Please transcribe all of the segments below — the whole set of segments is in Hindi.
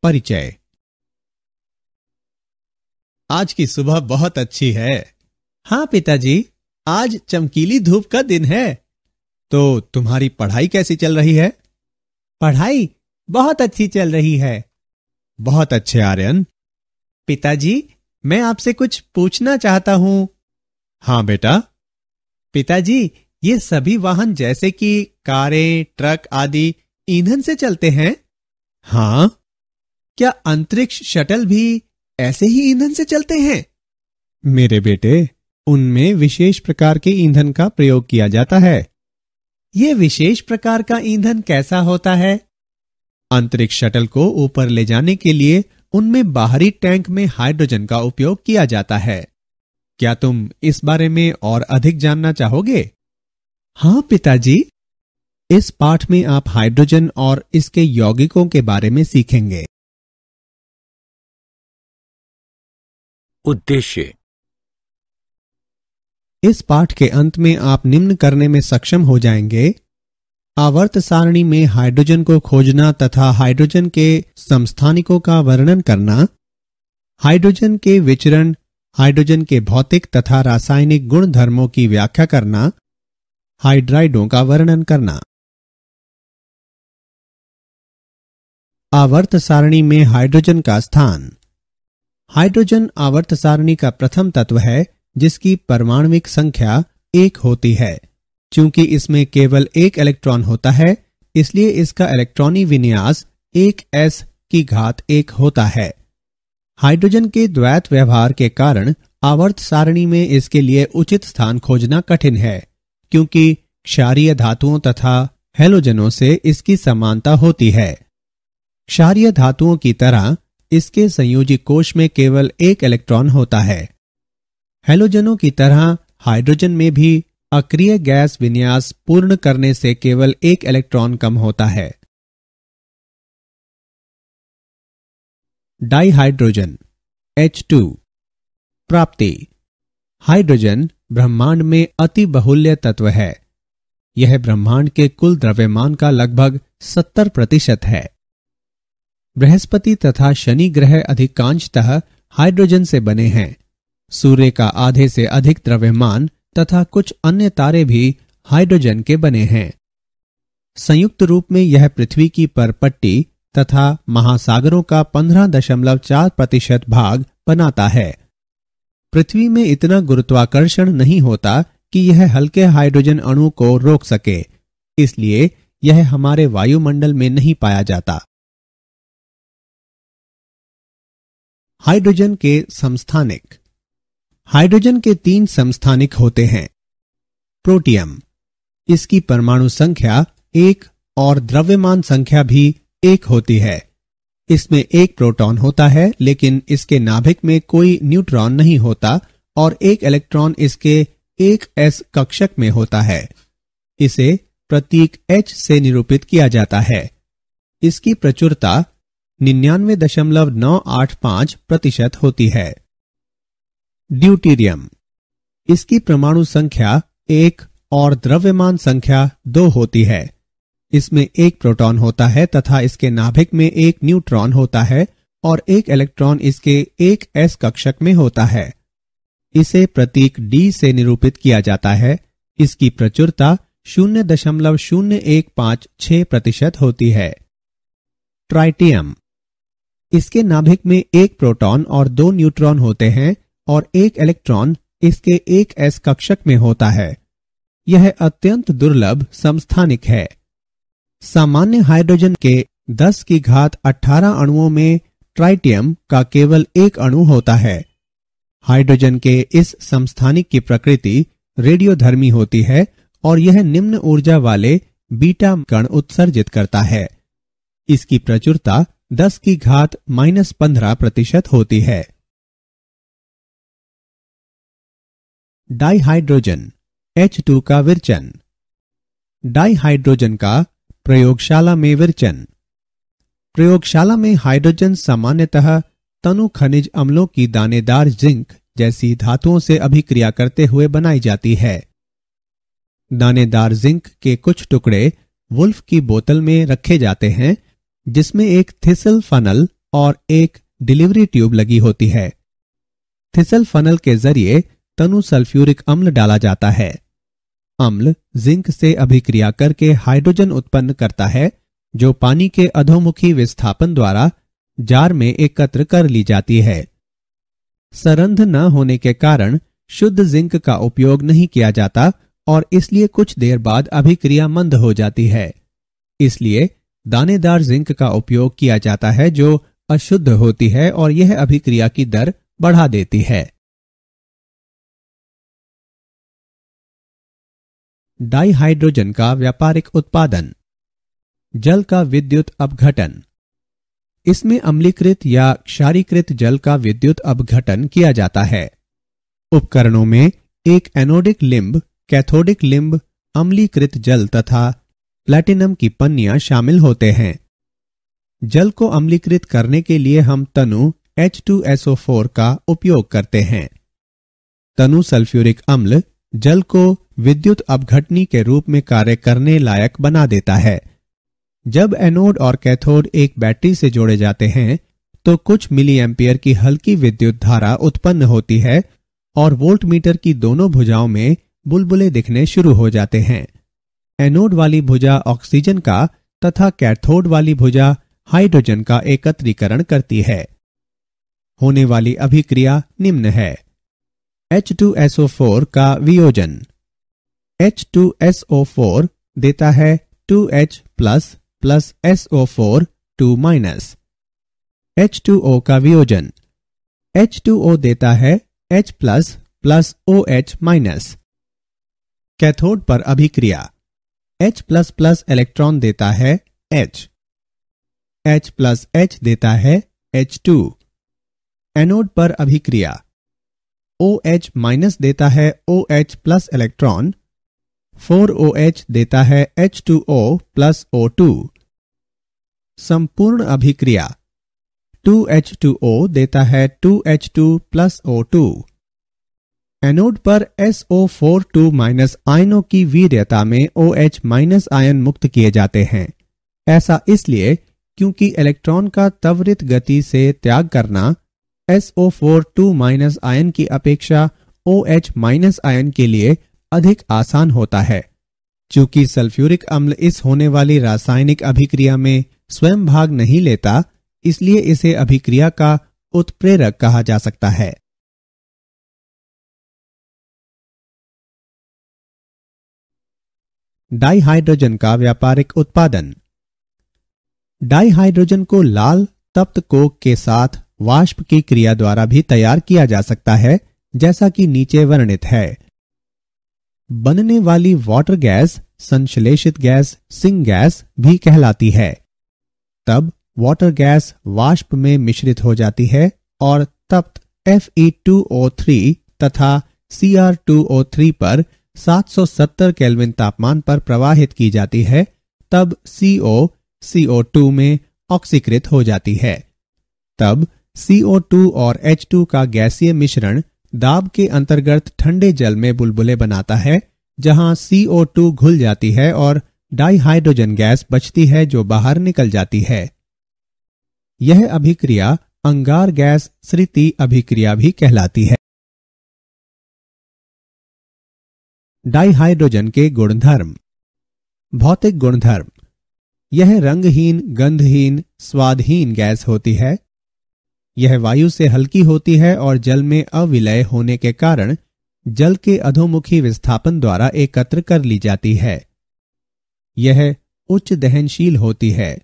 परिचय। आज की सुबह बहुत अच्छी है। हाँ पिताजी, आज चमकीली धूप का दिन है। तो तुम्हारी पढ़ाई कैसी चल रही है? पढ़ाई बहुत अच्छी चल रही है। बहुत अच्छे आर्यन। पिताजी, मैं आपसे कुछ पूछना चाहता हूं। हाँ बेटा। पिताजी, ये सभी वाहन जैसे कि कारें, ट्रक आदि ईंधन से चलते हैं? हाँ। क्या अंतरिक्ष शटल भी ऐसे ही ईंधन से चलते हैं? मेरे बेटे, उनमें विशेष प्रकार के ईंधन का प्रयोग किया जाता है। यह विशेष प्रकार का ईंधन कैसा होता है? अंतरिक्ष शटल को ऊपर ले जाने के लिए उनमें बाहरी टैंक में हाइड्रोजन का उपयोग किया जाता है। क्या तुम इस बारे में और अधिक जानना चाहोगे? हाँ पिताजी। इस पाठ में आप हाइड्रोजन और इसके यौगिकों के बारे में सीखेंगे। उद्देश्य। इस पाठ के अंत में आप निम्न करने में सक्षम हो जाएंगे: आवर्त सारणी में हाइड्रोजन को खोजना तथा हाइड्रोजन के समस्थानिकों का वर्णन करना, हाइड्रोजन के विचरण, हाइड्रोजन के भौतिक तथा रासायनिक गुण धर्मों की व्याख्या करना, हाइड्राइडों का वर्णन करना। आवर्त सारणी में हाइड्रोजन का स्थान। हाइड्रोजन आवर्त सारणी का प्रथम तत्व है जिसकी परमाणविक संख्या 1 होती है। चूंकि इसमें केवल एक इलेक्ट्रॉन होता है, इसलिए इसका इलेक्ट्रॉनी विन्यास 1s⁻1 होता है। हाइड्रोजन के द्वैत व्यवहार के कारण आवर्त सारणी में इसके लिए उचित स्थान खोजना कठिन है, क्योंकि क्षारीय धातुओं तथा हैलोजनों से इसकी समानता होती है। क्षारीय धातुओं की तरह इसके संयोजी कोश में केवल एक इलेक्ट्रॉन होता है। हैलोजनों की तरह हाइड्रोजन में भी अक्रिय गैस विन्यास पूर्ण करने से केवल एक इलेक्ट्रॉन कम होता है। डाइहाइड्रोजन H2 प्राप्ति। हाइड्रोजन ब्रह्मांड में अति बहुल्य तत्व है। यह ब्रह्मांड के कुल द्रव्यमान का लगभग 70% है। बृहस्पति तथा शनि ग्रह अधिकांशतः हाइड्रोजन से बने हैं। सूर्य का आधे से अधिक द्रव्यमान तथा कुछ अन्य तारे भी हाइड्रोजन के बने हैं। संयुक्त रूप में यह पृथ्वी की परपट्टी तथा महासागरों का 15.4% भाग बनाता है। पृथ्वी में इतना गुरुत्वाकर्षण नहीं होता कि यह हल्के हाइड्रोजन अणु को रोक सके, इसलिए यह हमारे वायुमंडल में नहीं पाया जाता। हाइड्रोजन के समस्थानिक। हाइड्रोजन के 3 समस्थानिक होते हैं। प्रोटियम, इसकी परमाणु संख्या 1 और द्रव्यमान संख्या भी 1 होती है। इसमें एक प्रोटॉन होता है, लेकिन इसके नाभिक में कोई न्यूट्रॉन नहीं होता और एक इलेक्ट्रॉन इसके 1s कक्षक में होता है। इसे प्रतीक H से निरूपित किया जाता है। इसकी प्रचुरता 99.985% होती है। ड्यूटेरियम, इसकी परमाणु संख्या 1 और द्रव्यमान संख्या 2 होती है। इसमें एक प्रोटॉन होता है तथा इसके नाभिक में एक न्यूट्रॉन होता है और एक इलेक्ट्रॉन इसके 1s कक्षक में होता है। इसे प्रतीक D से निरूपित किया जाता है। इसकी प्रचुरता 0.0156% होती है। ट्राइटियम, इसके नाभिक में एक प्रोटॉन और 2 न्यूट्रॉन होते हैं और एक इलेक्ट्रॉन इसके 1s कक्षक में होता है। यह अत्यंत दुर्लभ समस्थानिक है। सामान्य हाइड्रोजन के 10⁻18 अणुओं में ट्राइटियम का केवल एक अणु होता है। हाइड्रोजन के इस समस्थानिक की प्रकृति रेडियोधर्मी होती है और यह निम्न ऊर्जा वाले बीटा कण उत्सर्जित करता है। इसकी प्रचुरता 10⁻⁻15% होती है। डाइहाइड्रोजन H2 का विरचन। डाइहाइड्रोजन का प्रयोगशाला में विरचन। प्रयोगशाला में हाइड्रोजन सामान्यतः तनु खनिज अम्लों की दानेदार जिंक जैसी धातुओं से अभिक्रिया करते हुए बनाई जाती है। दानेदार जिंक के कुछ टुकड़े वुल्फ की बोतल में रखे जाते हैं, जिसमें एक थिसल फनल और एक डिलीवरी ट्यूब लगी होती है। थिसल फनल के जरिए तनु सल्फ्यूरिक अम्ल डाला जाता है। अम्ल जिंक से अभिक्रिया करके हाइड्रोजन उत्पन्न करता है, जो पानी के अधोमुखी विस्थापन द्वारा जार में एकत्र कर ली जाती है। सरंध्र न होने के कारण शुद्ध जिंक का उपयोग नहीं किया जाता और इसलिए कुछ देर बाद अभिक्रिया मंद हो जाती है। इसलिए दानेदार जिंक का उपयोग किया जाता है, जो अशुद्ध होती है और यह अभिक्रिया की दर बढ़ा देती है। डाइहाइड्रोजन का व्यापारिक उत्पादन। जल का विद्युत अपघटन। इसमें अम्लीकृत या क्षारीकृत जल का विद्युत अपघटन किया जाता है। उपकरणों में एक एनोडिक लिंब, कैथोडिक लिंब, अम्लीकृत जल तथा प्लैटिनम की पन्नियां शामिल होते हैं। जल को अम्लीकृत करने के लिए हम तनु H2SO4 का उपयोग करते हैं। तनु सल्फ्यूरिक अम्ल जल को विद्युत अपघटनी के रूप में कार्य करने लायक बना देता है। जब एनोड और कैथोड एक बैटरी से जोड़े जाते हैं तो कुछ मिली एम्पियर की हल्की विद्युत धारा उत्पन्न होती है और वोल्टमीटर की दोनों भुजाओं में बुलबुले दिखने शुरू हो जाते हैं। एनोड वाली भुजा ऑक्सीजन का तथा कैथोड वाली भुजा हाइड्रोजन का एकत्रीकरण करती है। होने वाली अभिक्रिया निम्न है। H2SO4 का वियोजन। H2SO4 देता है 2H plus plus SO4 2-। H2O का वियोजन। H2O देता है H plus plus OH-। Cathode पर अभिक्रिया। H प्लस प्लस इलेक्ट्रॉन देता है H। H प्लस H देता है H2। एनोड पर अभिक्रिया। OH माइनस देता है OH प्लस इलेक्ट्रॉन। 4OH देता है H2O प्लस O2। संपूर्ण अभिक्रिया। 2H2O देता है 2H2 प्लस O2। एनोड पर SO4 आयनों की वीर्यता में OH माइनस आयन मुक्त किए जाते हैं। ऐसा इसलिए क्योंकि इलेक्ट्रॉन का त्वरित गति से त्याग करना SO4 आयन की अपेक्षा OH आयन के लिए अधिक आसान होता है। चूंकि सल्फ्यूरिक अम्ल इस होने वाली रासायनिक अभिक्रिया में स्वयं भाग नहीं लेता, इसलिए इसे अभिक्रिया का उत्प्रेरक कहा जा सकता है। डाइहाइड्रोजन का व्यापारिक उत्पादन। डाइहाइड्रोजन को लाल तप्त कोक के साथ वाष्प की क्रिया द्वारा भी तैयार किया जा सकता है, जैसा कि नीचे वर्णित है। बनने वाली वाटर गैस संश्लेषित गैस सिंक गैस भी कहलाती है। तब वाटर गैस वाष्प में मिश्रित हो जाती है और तप्त Fe2O3 तथा Cr2O3 पर 770 केल्विन तापमान पर प्रवाहित की जाती है। तब CO CO2 में ऑक्सीकृत हो जाती है। तब CO2 और H2 का गैसीय मिश्रण दाब के अंतर्गत ठंडे जल में बुलबुले बनाता है, जहां CO2 घुल जाती है और डाइहाइड्रोजन गैस बचती है जो बाहर निकल जाती है। यह अभिक्रिया अंगार गैस स्थिति अभिक्रिया भी कहलाती है। डाइहाइड्रोजन के गुणधर्म। भौतिक गुणधर्म। यह रंगहीन, गंधहीन, स्वादहीन गैस होती है। यह वायु से हल्की होती है और जल में अविलय होने के कारण जल के अधोमुखी विस्थापन द्वारा एकत्र कर ली जाती है। यह उच्च दहनशील होती है।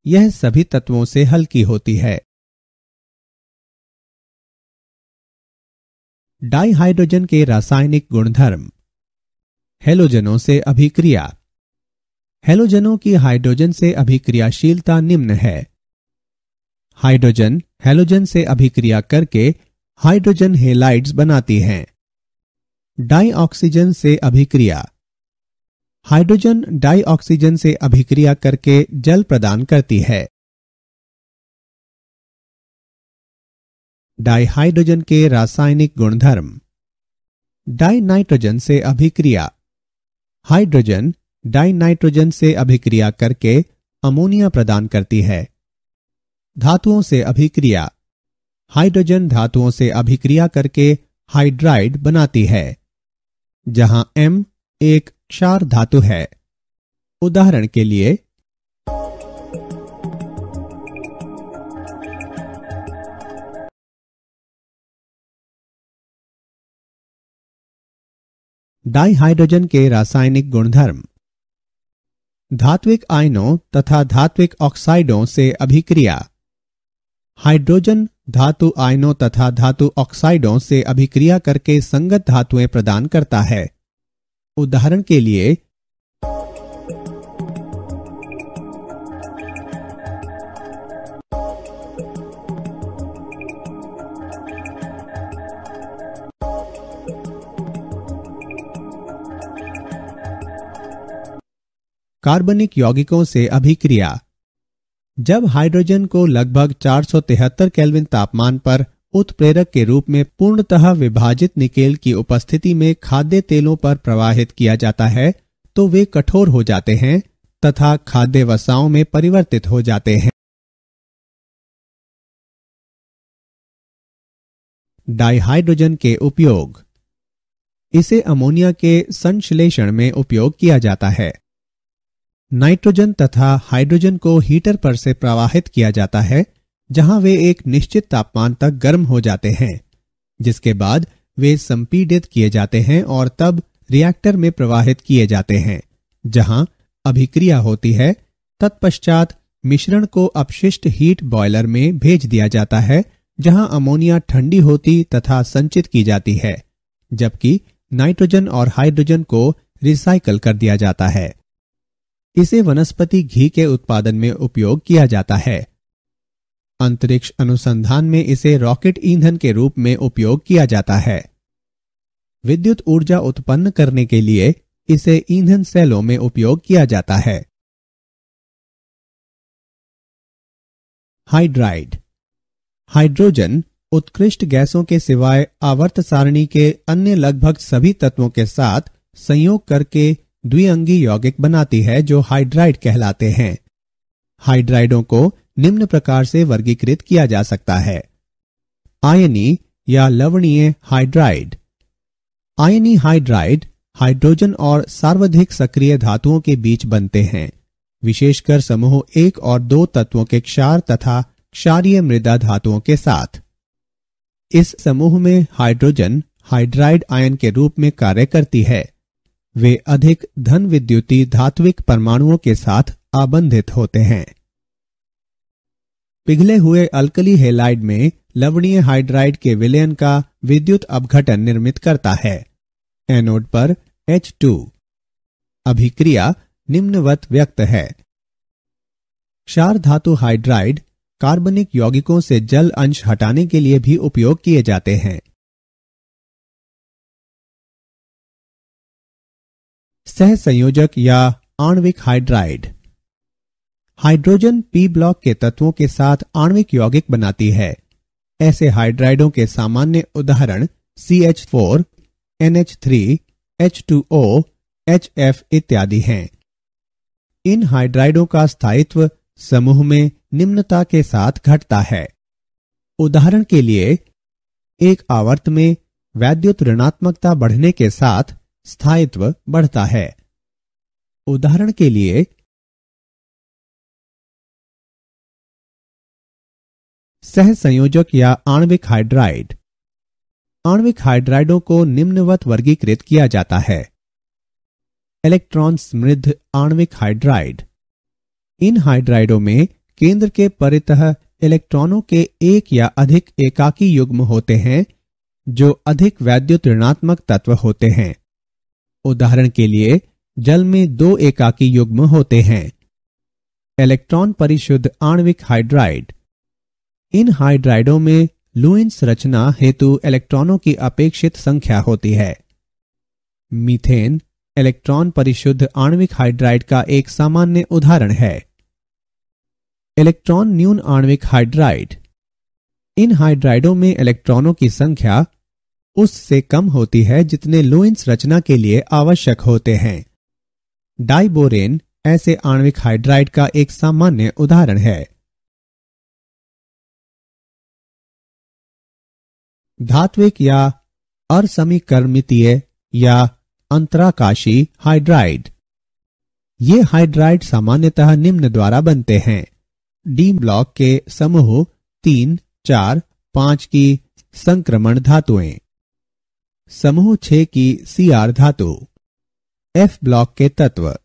यह सभी तत्वों से हल्की होती है। डाइहाइड्रोजन के रासायनिक गुणधर्म। हैलोजनों से अभिक्रिया। हैलोजनों की हाइड्रोजन से अभिक्रियाशीलता निम्न है। हाइड्रोजन हैलोजन से अभिक्रिया करके हाइड्रोजन हेलाइड्स बनाती हैं। डाइऑक्सीजन से अभिक्रिया। हाइड्रोजन डाइऑक्सीजन से अभिक्रिया करके जल प्रदान करती है। डाइहाइड्रोजन के रासायनिक गुणधर्म। डाइनाइट्रोजन से अभिक्रिया। हाइड्रोजन डाइनाइट्रोजन से अभिक्रिया करके अमोनिया प्रदान करती है। धातुओं से अभिक्रिया। हाइड्रोजन धातुओं से अभिक्रिया करके हाइड्राइड बनाती है, जहां M एक क्षार धातु है। उदाहरण के लिए डाइहाइड्रोजन के रासायनिक गुणधर्म। धात्विक आयनों तथा धात्विक ऑक्साइडों से अभिक्रिया। हाइड्रोजन धातु आयनों तथा धातु ऑक्साइडों से अभिक्रिया करके संगत धातुएं प्रदान करता है। उदाहरण के लिए कार्बनिक यौगिकों से अभिक्रिया। जब हाइड्रोजन को लगभग 473 केल्विन तापमान पर उत्प्रेरक के रूप में पूर्णतः विभाजित निकेल की उपस्थिति में खाद्य तेलों पर प्रवाहित किया जाता है तो वे कठोर हो जाते हैं तथा खाद्य वसाओं में परिवर्तित हो जाते हैं। डाइहाइड्रोजन के उपयोग। इसे अमोनिया के संश्लेषण में उपयोग किया जाता है। नाइट्रोजन तथा हाइड्रोजन को हीटर पर से प्रवाहित किया जाता है, जहां वे एक निश्चित तापमान तक गर्म हो जाते हैं, जिसके बाद वे संपीडित किए जाते हैं और तब रिएक्टर में प्रवाहित किए जाते हैं, जहां अभिक्रिया होती है। तत्पश्चात मिश्रण को अपशिष्ट हीट बॉयलर में भेज दिया जाता है, जहां अमोनिया ठंडी होती तथा संचित की जाती है, जबकि नाइट्रोजन और हाइड्रोजन को रिसाइकल कर दिया जाता है। इसे वनस्पति घी के उत्पादन में उपयोग किया जाता है। अंतरिक्ष अनुसंधान में इसे रॉकेट ईंधन के रूप में उपयोग किया जाता है। विद्युत ऊर्जा उत्पन्न करने के लिए इसे ईंधन सेलों में उपयोग किया जाता है। हाइड्राइड। हाइड्रोजन उत्कृष्ट गैसों के सिवाय आवर्त सारणी के अन्य लगभग सभी तत्वों के साथ संयोग करके द्विअंगी यौगिक बनाती है, जो हाइड्राइड कहलाते हैं। हाइड्राइडों को निम्न प्रकार से वर्गीकृत किया जा सकता है। आयनी या लवणीय हाइड्राइड। आयनी हाइड्राइड हाइड्रोजन और सर्वाधिक सक्रिय धातुओं के बीच बनते हैं, विशेषकर समूह 1 और 2 तत्वों के क्षार तथा क्षारीय मृदा धातुओं के साथ। इस समूह में हाइड्रोजन हाइड्राइड आयन के रूप में कार्य करती है। वे अधिक धन विद्युतीय धात्विक परमाणुओं के साथ आबंधित होते हैं। पिघले हुए अल्कली हेलाइड में लवणीय हाइड्राइड के विलयन का विद्युत अपघटन निर्मित करता है। एनोड पर H2। अभिक्रिया निम्नवत व्यक्त है। क्षार धातु हाइड्राइड कार्बनिक यौगिकों से जल अंश हटाने के लिए भी उपयोग किए जाते हैं। सहसंयोजक या आणविक हाइड्राइड। हाइड्रोजन P ब्लॉक के तत्वों के साथ आणविक यौगिक बनाती है। ऐसे हाइड्राइडों के सामान्य उदाहरण CH4, NH3, H2O, HF इत्यादि हैं। इन हाइड्राइडों का स्थायित्व समूह में निम्नता के साथ घटता है। उदाहरण के लिए एक आवर्त में वैद्युत ऋणात्मकता बढ़ने के साथ स्थायित्व बढ़ता है। उदाहरण के लिए सहसंयोजक या आणविक हाइड्राइड। आणविक हाइड्राइडों को निम्नवत वर्गीकृत किया जाता है। इलेक्ट्रॉन समृद्ध आणविक हाइड्राइड। इन हाइड्राइडों में केंद्र के परितः इलेक्ट्रॉनों के एक या अधिक एकाकी युग्म होते हैं, जो अधिक वैद्युत ऋणात्मक तत्व होते हैं। उदाहरण के लिए जल में 2 एकाकी युग्म होते हैं। इलेक्ट्रॉन परिशुद्ध आणविक हाइड्राइड। इन हाइड्राइडों में लुईस रचना हेतु इलेक्ट्रॉनों की अपेक्षित संख्या होती है। मीथेन इलेक्ट्रॉन परिशुद्ध आणविक हाइड्राइड का एक सामान्य उदाहरण है। इलेक्ट्रॉन न्यून आणविक हाइड्राइड। इन हाइड्राइडों में इलेक्ट्रॉनों की संख्या उससे कम होती है जितने लुईस रचना के लिए आवश्यक होते हैं। डाइबोरेन ऐसे आणविक हाइड्राइड का एक सामान्य उदाहरण है। धात्विक या असमीकरणितीय या अंतराकाशी हाइड्राइड। ये हाइड्राइड सामान्यतः निम्न द्वारा बनते हैं: डी ब्लॉक के समूह 3, 4, 5 की संक्रमण धातुएं, समूह 6 की सीआर धातु, एफ ब्लॉक के तत्व,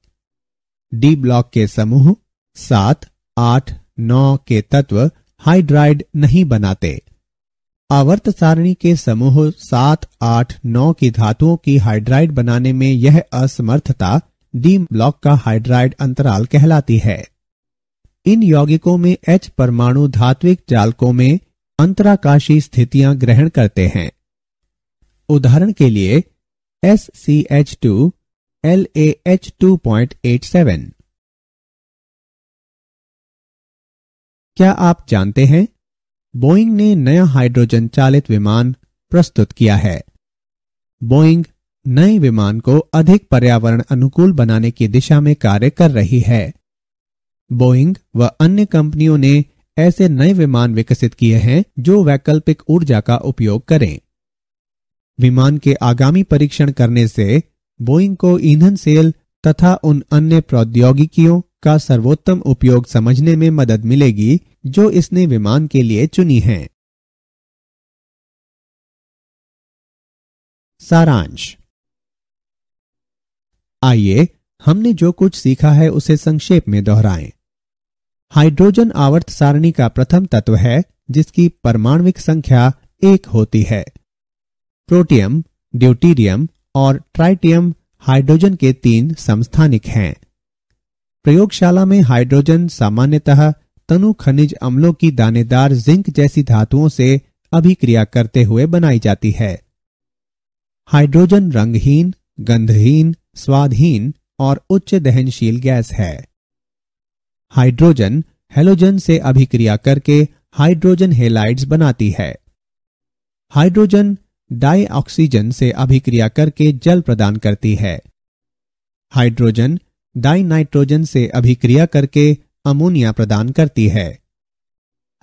डी ब्लॉक के समूह 7, 8, 9 के तत्व हाइड्राइड नहीं बनाते। आवर्त सारणी के समूह 7, 8, 9 की धातुओं की हाइड्राइड बनाने में यह असमर्थता डी ब्लॉक का हाइड्राइड अंतराल कहलाती है। इन यौगिकों में H परमाणु धात्विक जालकों में अंतराकाशी स्थितियां ग्रहण करते हैं। उदाहरण के लिए SCH2 LaH2.87। क्या आप जानते हैं बोइंग ने नया हाइड्रोजन चालित विमान प्रस्तुत किया है। बोइंग नए विमान को अधिक पर्यावरण अनुकूल बनाने की दिशा में कार्य कर रही है। बोइंग व अन्य कंपनियों ने ऐसे नए विमान विकसित किए हैं जो वैकल्पिक ऊर्जा का उपयोग करें। विमान के आगामी परीक्षण करने से बोइंग को ईंधन सेल तथा उन अन्य प्रौद्योगिकियों का सर्वोत्तम उपयोग समझने में मदद मिलेगी जो इसने विमान के लिए चुनी हैं। सारांश। आइए हमने जो कुछ सीखा है उसे संक्षेप में दोहराएं। हाइड्रोजन आवर्त सारणी का प्रथम तत्व है जिसकी परमाणुविक संख्या 1 होती है। प्रोटियम, ड्यूटीरियम और ट्राइटियम हाइड्रोजन के 3 समस्थानिक हैं। प्रयोगशाला में हाइड्रोजन सामान्यतः तनु खनिज अम्लों की दानेदार जिंक जैसी धातुओं से अभिक्रिया करते हुए बनाई जाती है। हाइड्रोजन रंगहीन, गंधहीन, स्वादहीन और उच्च दहनशील गैस है। हाइड्रोजन हेलोजन से अभिक्रिया करके हाइड्रोजन हेलाइड्स बनाती है। हाइड्रोजन डाइऑक्सीजन से अभिक्रिया करके जल प्रदान करती है। हाइड्रोजन डाइनाइट्रोजन से अभिक्रिया करके अमोनिया प्रदान करती है।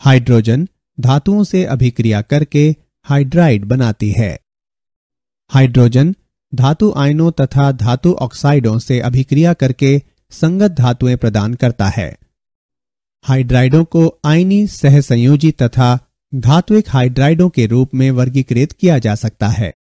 हाइड्रोजन धातुओं से अभिक्रिया करके हाइड्राइड बनाती है। हाइड्रोजन धातु आयनों तथा धातु ऑक्साइडों से अभिक्रिया करके संगत धातुएं प्रदान करता है। हाइड्राइडों को आयनी सहसंयोजी तथा धात्विक हाइड्राइडों के रूप में वर्गीकृत किया जा सकता है।